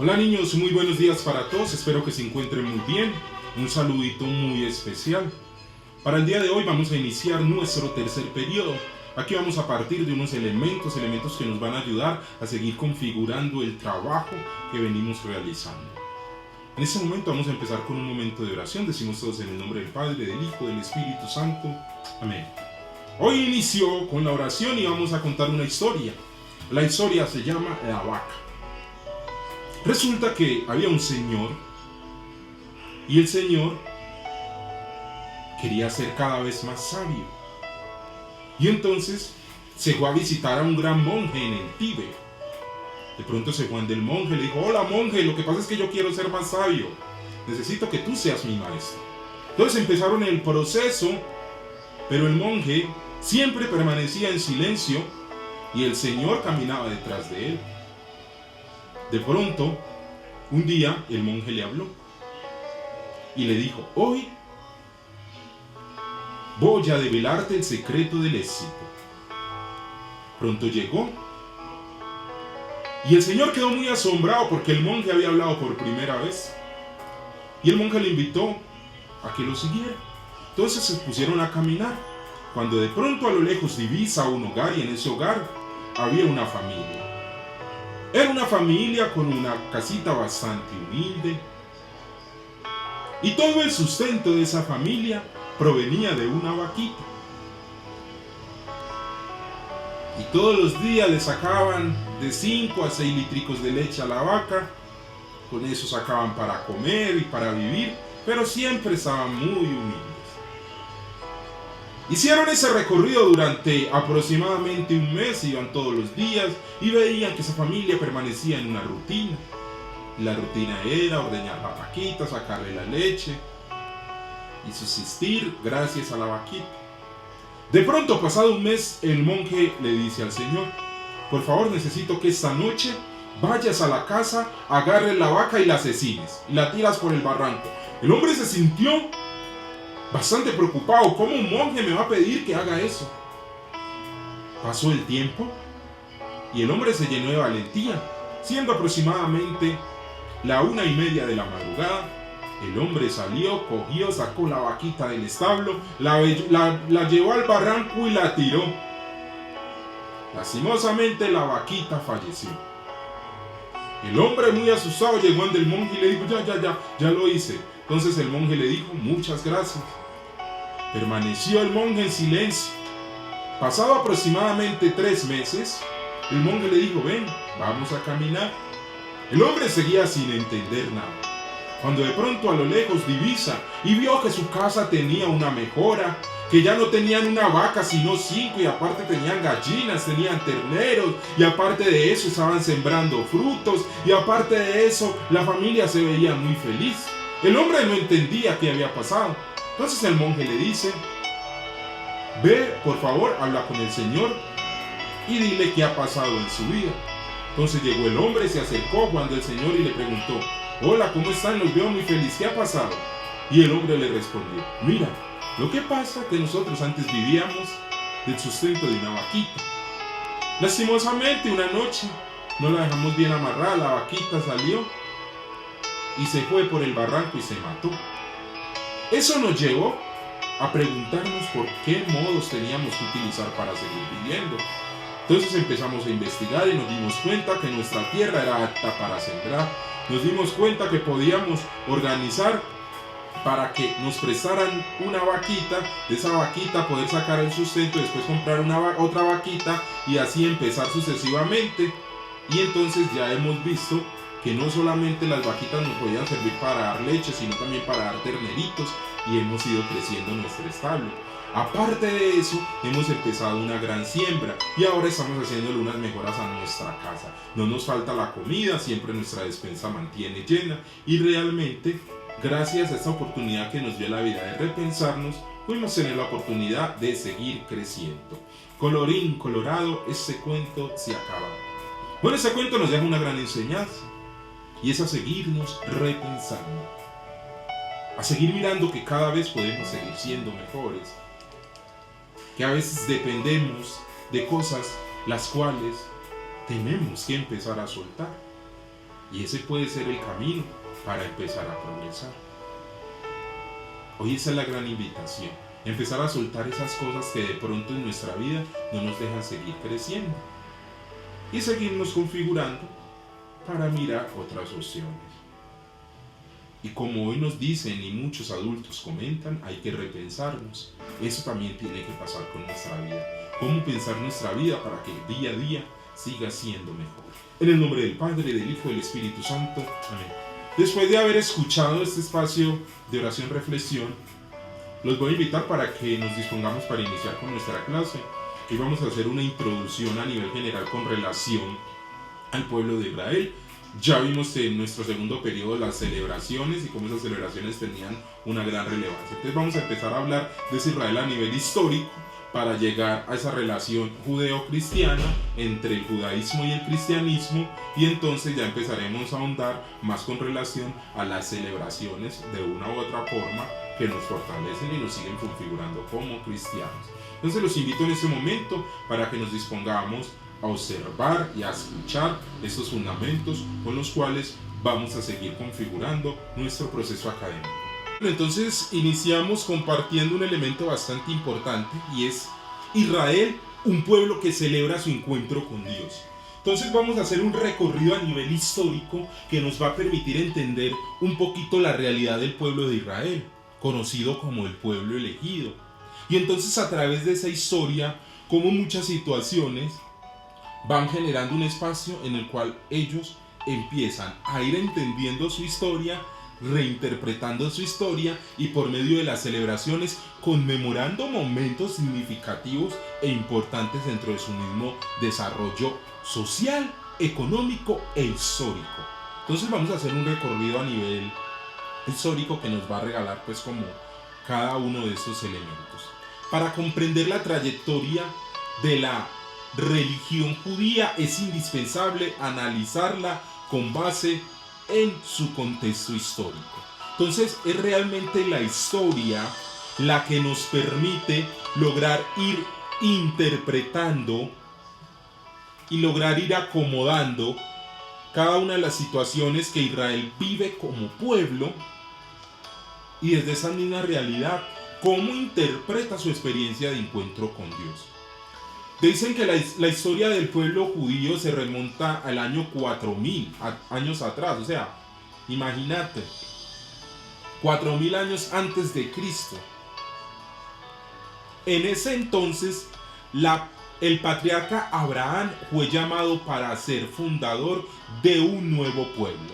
Hola niños, muy buenos días para todos, espero que se encuentren muy bien. Un saludito muy especial. Para el día de hoy vamos a iniciar nuestro tercer periodo. Aquí vamos a partir de unos elementos que nos van a ayudar a seguir configurando el trabajo que venimos realizando. En este momento vamos a empezar con un momento de oración. Decimos todos en el nombre del Padre, del Hijo, del Espíritu Santo. Amén. Hoy inició con la oración y vamos a contar una historia. La historia se llama La Vaca. Resulta que había un señor y el señor quería ser cada vez más sabio. Y entonces se fue a visitar a un gran monje en el Tíbet. De pronto se fue ante el monje y le dijo: hola monje, lo que pasa es que yo quiero ser más sabio. Necesito que tú seas mi maestro. Entonces empezaron el proceso, pero el monje siempre permanecía en silencio y el señor caminaba detrás de él. De pronto, un día el monje le habló y le dijo: hoy voy a develarte el secreto del éxito. Pronto llegó y el señor quedó muy asombrado porque el monje había hablado por primera vez. Y el monje le invitó a que lo siguiera. Entonces se pusieron a caminar, cuando de pronto a lo lejos divisa un hogar, y en ese hogar había una familia. Era una familia con una casita bastante humilde, y todo el sustento de esa familia provenía de una vaquita. Y todos los días le sacaban de 5 a 6 litricos de leche a la vaca. Con eso sacaban para comer y para vivir, pero siempre estaban muy humildes. Hicieron ese recorrido durante aproximadamente un mes, iban todos los días y veían que esa familia permanecía en una rutina. La rutina era ordeñar la vaquita, sacarle la leche y subsistir gracias a la vaquita. De pronto, pasado un mes, el monje le dice al señor: por favor, necesito que esta noche vayas a la casa, agarres la vaca y la asesines, y la tiras por el barranco. El hombre se sintió bastante preocupado. ¿Cómo un monje me va a pedir que haga eso? Pasó el tiempo y el hombre se llenó de valentía. Siendo aproximadamente la 1:30 de la madrugada, el hombre salió, cogió, sacó la vaquita del establo, la llevó al barranco y la tiró. Lastimosamente la vaquita falleció. El hombre, muy asustado, llegó ante el monje y le dijo: ya lo hice. Entonces el monje le dijo: muchas gracias. Permaneció el monje en silencio. Pasado aproximadamente 3 meses, el monje le dijo: ven, vamos a caminar. El hombre seguía sin entender nada, cuando de pronto a lo lejos divisa y vio que su casa tenía una mejora, que ya no tenían una vaca sino 5, y aparte tenían gallinas, tenían terneros, y aparte de eso estaban sembrando frutos, y aparte de eso la familia se veía muy feliz. El hombre no entendía qué había pasado. Entonces el monje le dice: ve, por favor, habla con el señor y dile qué ha pasado en su vida. Entonces llegó el hombre, se acercó cuando el señor y le preguntó: hola, ¿cómo están? Los veo muy feliz, ¿qué ha pasado? Y el hombre le respondió: mira, lo que pasa es que nosotros antes vivíamos del sustento de una vaquita. Lastimosamente una noche no la dejamos bien amarrada, la vaquita salió y se fue por el barranco y se mató. Eso nos llevó a preguntarnos por qué modos teníamos que utilizar para seguir viviendo. Entonces empezamos a investigar y nos dimos cuenta que nuestra tierra era apta para sembrar. Nos dimos cuenta que podíamos organizar para que nos prestaran una vaquita, de esa vaquita poder sacar el sustento, después comprar otra vaquita y así empezar sucesivamente. Y entonces ya hemos visto que no solamente las vaquitas nos podían servir para dar leche, sino también para dar terneritos, y hemos ido creciendo nuestro establo. Aparte de eso, hemos empezado una gran siembra y ahora estamos haciéndole unas mejoras a nuestra casa. No nos falta la comida, siempre nuestra despensa mantiene llena, y realmente, gracias a esta oportunidad que nos dio la vida de repensarnos, pudimos tener la oportunidad de seguir creciendo. Colorín colorado, este cuento se acaba. Bueno, este cuento nos deja una gran enseñanza, y es a seguirnos repensando, a seguir mirando que cada vez podemos seguir siendo mejores, que a veces dependemos de cosas las cuales tenemos que empezar a soltar. Y ese puede ser el camino para empezar a progresar. Hoy esa es la gran invitación. Empezar a soltar esas cosas que de pronto en nuestra vida no nos dejan seguir creciendo. Y seguirnos configurando para mirar otras opciones. Y como hoy nos dicen y muchos adultos comentan, hay que repensarnos. Eso también tiene que pasar con nuestra vida. ¿Cómo pensar nuestra vida para que día a día siga siendo mejor? En el nombre del Padre, del Hijo y del Espíritu Santo. Amén. Después de haber escuchado este espacio de oración-reflexión, los voy a invitar para que nos dispongamos para iniciar con nuestra clase. Hoy vamos a hacer una introducción a nivel general con relación al pueblo de Israel. Ya vimos en nuestro segundo periodo las celebraciones y cómo esas celebraciones tenían una gran relevancia. Entonces vamos a empezar a hablar de Israel a nivel histórico para llegar a esa relación judeo-cristiana entre el judaísmo y el cristianismo, y entonces ya empezaremos a ahondar más con relación a las celebraciones de una u otra forma que nos fortalecen y nos siguen configurando como cristianos. Entonces los invito en este momento para que nos dispongamos a observar y a escuchar estos fundamentos con los cuales vamos a seguir configurando nuestro proceso académico. Entonces iniciamos compartiendo un elemento bastante importante, y es Israel, un pueblo que celebra su encuentro con Dios. Entonces vamos a hacer un recorrido a nivel histórico que nos va a permitir entender un poquito la realidad del pueblo de Israel, conocido como el pueblo elegido. Y entonces a través de esa historia, como muchas situaciones van generando un espacio en el cual ellos empiezan a ir entendiendo su historia, reinterpretando su historia, y por medio de las celebraciones conmemorando momentos significativos e importantes dentro de su mismo desarrollo social, económico e histórico. Entonces vamos a hacer un recorrido a nivel histórico que nos va a regalar pues como cada uno de estos elementos. Para comprender la trayectoria de la religión judía es indispensable analizarla con base en su contexto histórico. Entonces es realmente la historia la que nos permite lograr ir interpretando y lograr ir acomodando cada una de las situaciones que Israel vive como pueblo, y desde esa misma realidad cómo interpreta su experiencia de encuentro con Dios. Dicen que la historia del pueblo judío se remonta al año 4000 años atrás, o sea, imagínate, 4000 años antes de Cristo. En ese entonces, el patriarca Abraham fue llamado para ser fundador de un nuevo pueblo,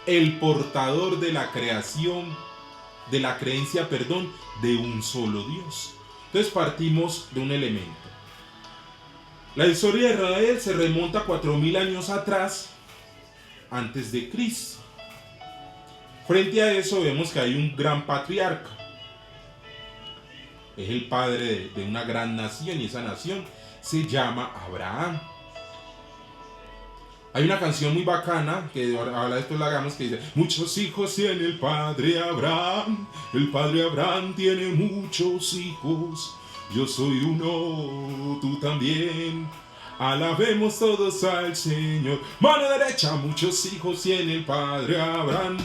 el portador de la creencia de un solo Dios. Entonces partimos de un elemento. La historia de Israel se remonta a 4000 años atrás, antes de Cristo. Frente a eso vemos que hay un gran patriarca. Es el padre de una gran nación, y esa nación se llama Abraham. Hay una canción muy bacana que ahora después la hagamos, que dice: muchos hijos tiene el padre Abraham tiene muchos hijos, yo soy uno, tú también, alabemos todos al Señor. Mano derecha, muchos hijos tiene el padre Abraham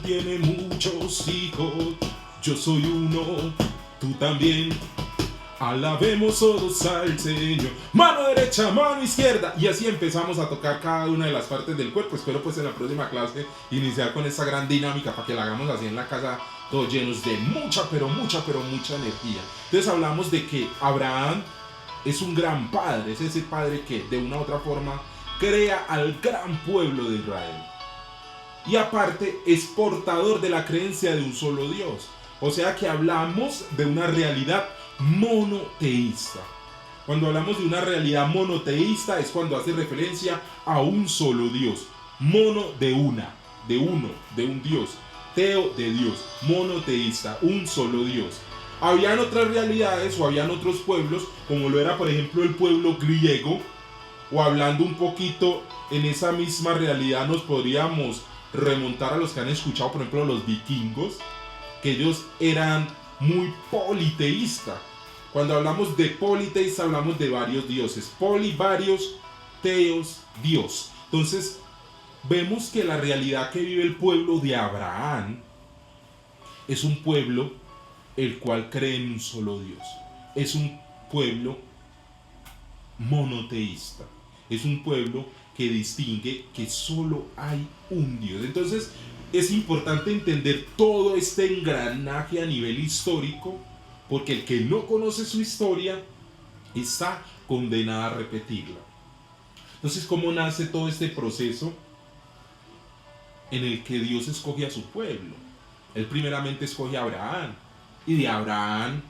tiene muchos hijos, yo soy uno, tú también, alabemos todos al Señor. Mano derecha, mano izquierda. Y así empezamos a tocar cada una de las partes del cuerpo. Espero pues en la próxima clase iniciar con esta gran dinámica para que la hagamos así en la casa, todos llenos de mucha energía. Entonces hablamos de que Abraham es un gran padre. Es ese padre que de una u otra forma crea al gran pueblo de Israel. Y aparte es portador de la creencia de un solo Dios. O sea que hablamos de una realidad monoteísta. Cuando hablamos de una realidad monoteísta es cuando hace referencia a un solo Dios. Mono de una, de uno, de un Dios. Teo de Dios, monoteísta, un solo Dios. Habían otras realidades o habían otros pueblos, como lo era por ejemplo el pueblo griego, o hablando un poquito en esa misma realidad nos podríamos remontar a los que han escuchado por ejemplo los vikingos, que ellos eran muy politeístas. Cuando hablamos de politeísta hablamos de varios dioses, varios, Teos, Dios. Entonces, vemos que la realidad que vive el pueblo de Abraham es un pueblo el cual cree en un solo Dios. Es un pueblo monoteísta. Es un pueblo que distingue que solo hay un Dios. Entonces, es importante entender todo este engranaje a nivel histórico, porque el que no conoce su historia está condenado a repetirla. Entonces, ¿cómo nace todo este proceso en el que Dios escoge a su pueblo? Él primeramente escoge a Abraham, y de Abraham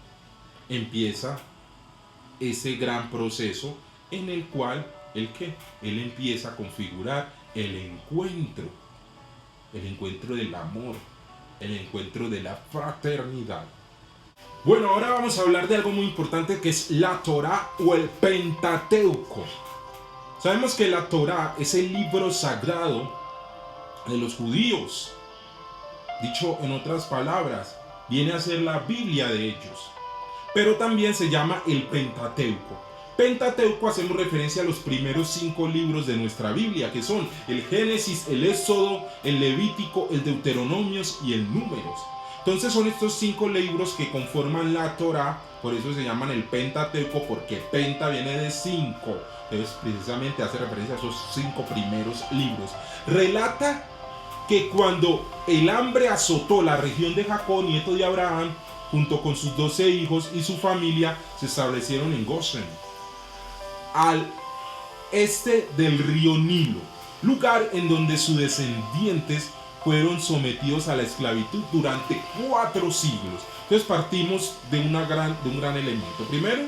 empieza ese gran proceso en el cual él empieza a configurar el encuentro del amor, el encuentro de la fraternidad. Bueno, ahora vamos a hablar de algo muy importante, que es la Torá o el Pentateuco. Sabemos que la Torá es el libro sagrado de los judíos. Dicho en otras palabras, viene a ser la Biblia de ellos. Pero también se llama el Pentateuco. Pentateuco, hacemos referencia a los primeros 5 libros de nuestra Biblia, que son el Génesis, el Éxodo, el Levítico, el Deuteronomios y el Números. Entonces son estos 5 libros que conforman la Torá, por eso se llaman el Pentateuco, porque penta viene de 5. Entonces precisamente hace referencia a esos 5 primeros libros. Relata que cuando el hambre azotó la región de Jacob, nieto de Abraham, junto con sus 12 hijos y su familia, se establecieron en Gosén, al este del río Nilo, lugar en donde sus descendientes fueron sometidos a la esclavitud durante 4 siglos. Entonces partimos de un gran elemento. Primero,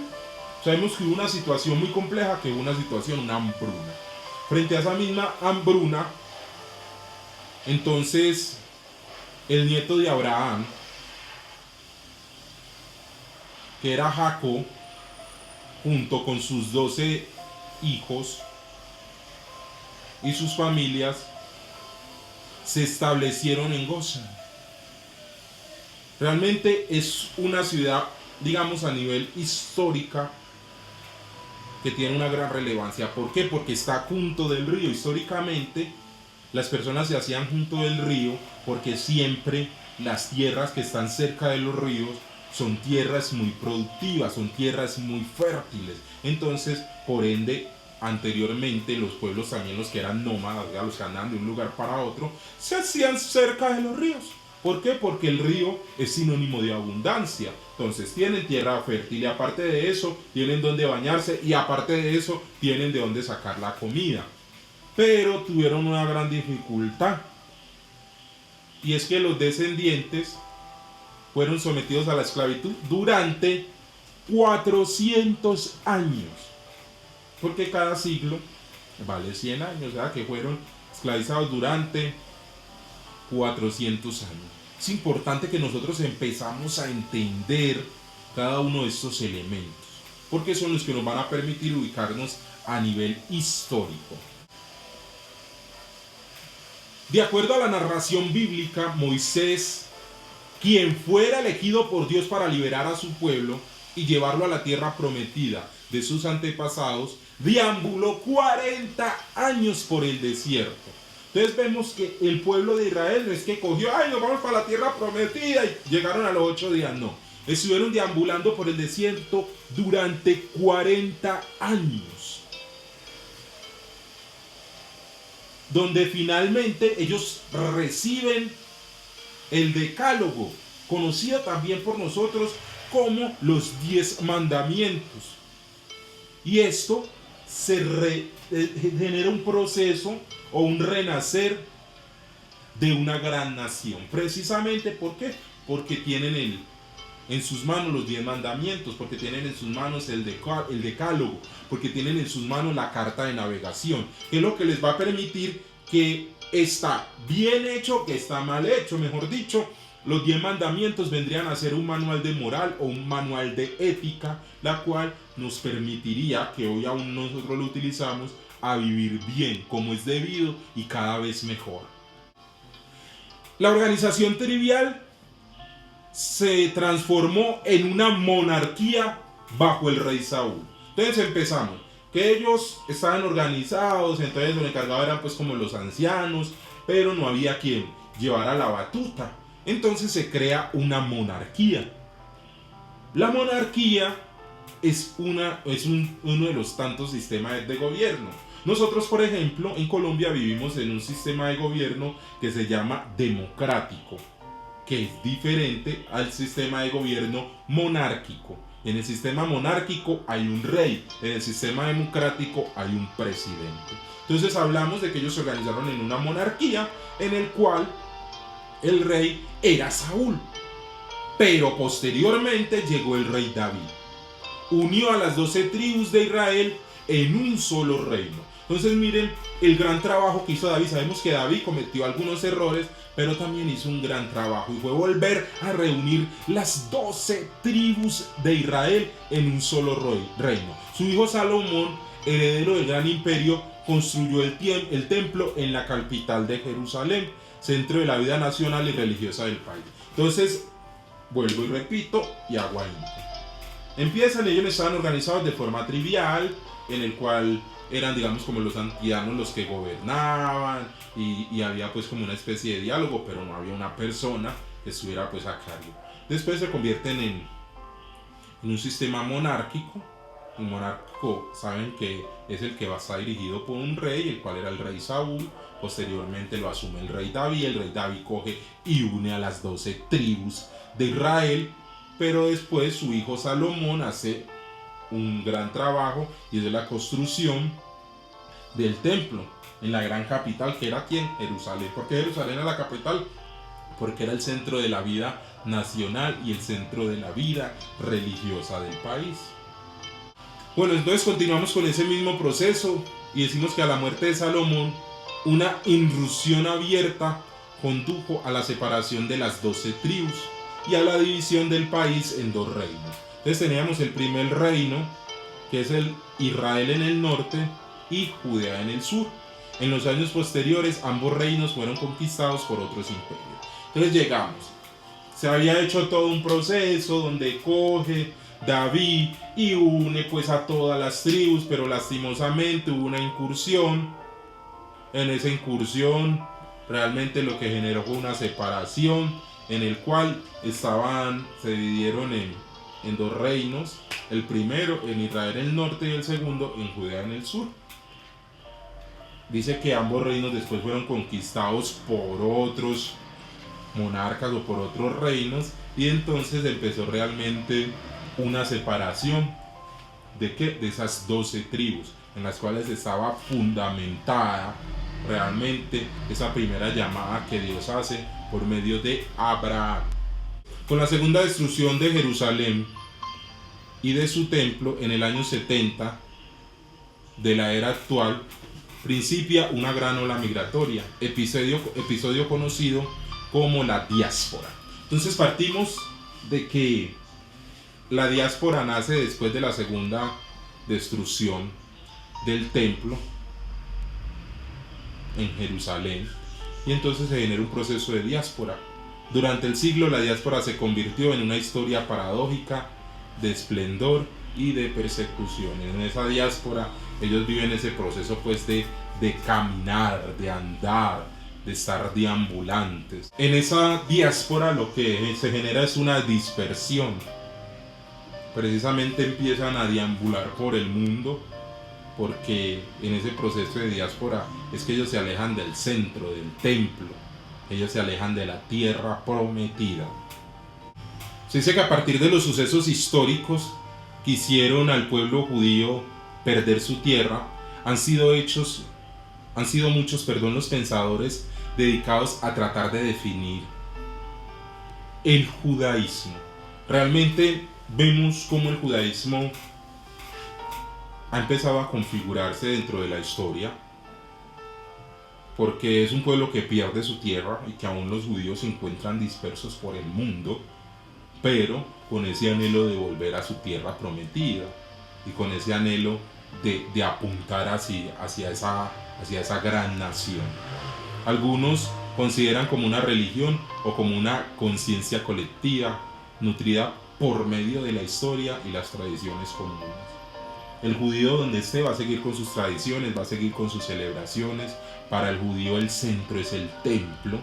sabemos que hubo una situación muy compleja, que hubo una hambruna. Frente a esa misma hambruna, entonces el nieto de Abraham, que era Jacob, junto con sus 12 hijos y sus familias, se establecieron en Gosén. Realmente es una ciudad, digamos, a nivel histórica, que tiene una gran relevancia. ¿Por qué? Porque está junto del río. Históricamente, las personas se hacían junto del río porque siempre las tierras que están cerca de los ríos son tierras muy productivas, son tierras muy fértiles. Entonces, por ende, anteriormente los pueblos también, los que eran nómadas, los que andaban de un lugar para otro, se hacían cerca de los ríos. ¿Por qué? Porque el río es sinónimo de abundancia. Entonces tienen tierra fértil y aparte de eso tienen donde bañarse y aparte de eso tienen de dónde sacar la comida. Pero tuvieron una gran dificultad, y es que los descendientes fueron sometidos a la esclavitud durante 400 años, porque cada siglo vale 100 años, o sea que fueron esclavizados durante 400 años. Es importante que nosotros empezamos a entender cada uno de estos elementos, porque son los que nos van a permitir ubicarnos a nivel histórico. De acuerdo a la narración bíblica, Moisés, quien fuera elegido por Dios para liberar a su pueblo y llevarlo a la tierra prometida de sus antepasados, deambuló 40 años por el desierto. Entonces vemos que el pueblo de Israel no es que cogió, nos vamos para la tierra prometida y llegaron a los 8 días, no. Estuvieron deambulando por el desierto durante 40 años. Donde finalmente ellos reciben el decálogo, conocido también por nosotros como los 10 mandamientos. Y esto genera un proceso o un renacer de una gran nación. Precisamente, ¿por qué? Porque tienen en sus manos los 10 mandamientos, porque tienen en sus manos el decálogo, porque tienen en sus manos la carta de navegación, que es lo que les va a permitir que está bien hecho, que está mal hecho, mejor dicho. Los 10 mandamientos vendrían a ser un manual de moral o un manual de ética, la cual nos permitiría, que hoy aún nosotros lo utilizamos, a vivir bien, como es debido y cada vez mejor. La organización tribal se transformó en una monarquía bajo el rey Saúl. Entonces empezamos. que ellos estaban organizados, entonces los encargados eran pues como los ancianos, pero no había quien llevara la batuta. Entonces se crea una monarquía. La monarquía es uno de los tantos sistemas de gobierno. Nosotros, por ejemplo, en Colombia vivimos en un sistema de gobierno que se llama democrático, que es diferente al sistema de gobierno monárquico. En el sistema monárquico hay un rey, en el sistema democrático hay un presidente. Entonces hablamos de que ellos se organizaron en una monarquía en el cual el rey era Saúl, pero posteriormente llegó el rey David. Unió a las 12 tribus de Israel en un solo reino. Entonces miren el gran trabajo que hizo David. Sabemos que David cometió algunos errores, pero también hizo un gran trabajo y fue volver a reunir las 12 tribus de Israel en un solo reino. Su hijo Salomón, heredero del gran imperio, construyó el templo en la capital de Jerusalén, centro de la vida nacional y religiosa del país. Entonces, vuelvo y repito y hago ahí. Empiezan, ellos estaban organizados de forma trivial, en el cual eran, digamos, como los ancianos los que gobernaban y había pues como una especie de diálogo, pero no había una persona que estuviera pues a cargo. Después se convierten en un sistema monárquico. Un monárquico, saben que es el que va a estar dirigido por un rey, el cual era el rey Saúl. Posteriormente lo asume el rey David coge y une a las 12 tribus de Israel, pero después su hijo Salomón hace un gran trabajo y es la construcción del templo en la gran capital, que era ¿quién? Jerusalén. ¿Por qué Jerusalén era la capital? Porque era el centro de la vida nacional y el centro de la vida religiosa del país. Bueno, entonces continuamos con ese mismo proceso y decimos que a la muerte de Salomón, una irrupción abierta condujo a la separación de las 12 tribus y a la división del país en dos reinos. Entonces teníamos el primer reino, que es el Israel en el norte y Judea en el sur. En los años posteriores ambos reinos fueron conquistados por otros imperios. Entonces llegamos, se había hecho todo un proceso donde coge David y une pues a todas las tribus, pero lastimosamente hubo una incursión. En esa incursión realmente lo que generó fue una separación en el cual se dividieron en dos reinos, el primero en Israel en el norte y el segundo en Judea en el sur. Dice que ambos reinos después fueron conquistados por otros monarcas o por otros reinos, y entonces empezó realmente una separación de esas 12 tribus en las cuales estaba fundamentada realmente esa primera llamada que Dios hace por medio de Abraham. Con la segunda destrucción de Jerusalén y de su templo en el año 70 de la era actual, principia una gran ola migratoria, episodio conocido como la diáspora. Entonces partimos de que la diáspora nace después de la segunda destrucción del templo en Jerusalén, y entonces se genera un proceso de diáspora. Durante el siglo la diáspora se convirtió en una historia paradójica de esplendor y de persecución. En esa diáspora ellos viven ese proceso pues de caminar, de andar, de estar deambulantes. En esa diáspora lo que se genera es una dispersión. Precisamente empiezan a deambular por el mundo, porque en ese proceso de diáspora es que ellos se alejan del centro, del templo, ellos se alejan de la tierra prometida. Se dice que a partir de los sucesos históricos que hicieron al pueblo judío perder su tierra, han sido muchos los pensadores dedicados a tratar de definir el judaísmo. Realmente vemos cómo el judaísmo ha empezado a configurarse dentro de la historia, porque es un pueblo que pierde su tierra y que aún los judíos se encuentran dispersos por el mundo, pero con ese anhelo de volver a su tierra prometida y con ese anhelo de apuntar hacia esa gran nación. Algunos consideran como una religión o como una conciencia colectiva nutrida por medio de la historia y las tradiciones comunes. El judío donde esté va a seguir con sus tradiciones, va a seguir con sus celebraciones. Para el judío el centro es el templo.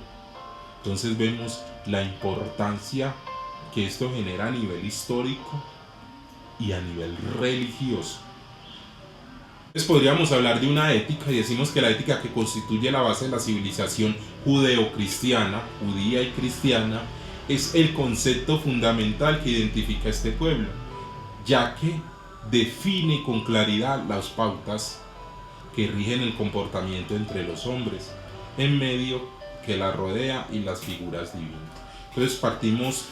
Entonces vemos la importancia que esto genera a nivel histórico y a nivel religioso. Entonces podríamos hablar de una ética y decimos que la ética que constituye la base de la civilización judeo-cristiana, judía y cristiana, es el concepto fundamental que identifica a este pueblo, ya que define con claridad las pautas que rigen el comportamiento entre los hombres, en medio que la rodea y las figuras divinas. Entonces partimos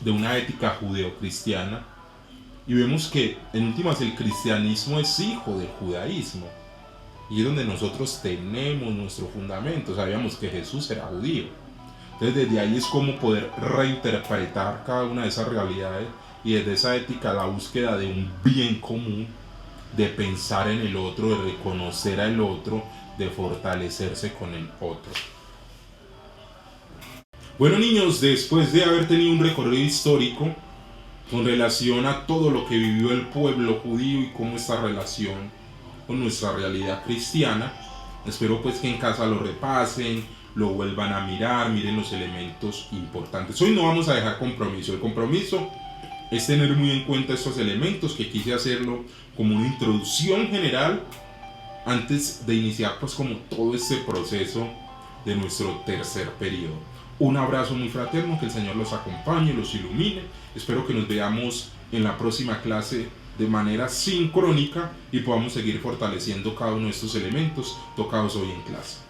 de una ética judeocristiana y vemos que en últimas el cristianismo es hijo del judaísmo y es donde nosotros tenemos nuestro fundamento. Sabíamos que Jesús era judío, entonces desde ahí es como poder reinterpretar cada una de esas realidades y desde esa ética la búsqueda de un bien común, de pensar en el otro, de reconocer al otro, de fortalecerse con el otro. Bueno niños, después de haber tenido un recorrido histórico con relación a todo lo que vivió el pueblo judío y cómo esta relación con nuestra realidad cristiana, espero pues que en casa lo repasen, lo vuelvan a mirar, miren los elementos importantes. Hoy no vamos a dejar compromiso, el compromiso es tener muy en cuenta estos elementos, que quise hacerlo como una introducción general antes de iniciar pues como todo este proceso de nuestro tercer periodo. Un abrazo muy fraterno, que el Señor los acompañe, los ilumine. Espero que nos veamos en la próxima clase de manera sincrónica y podamos seguir fortaleciendo cada uno de estos elementos tocados hoy en clase.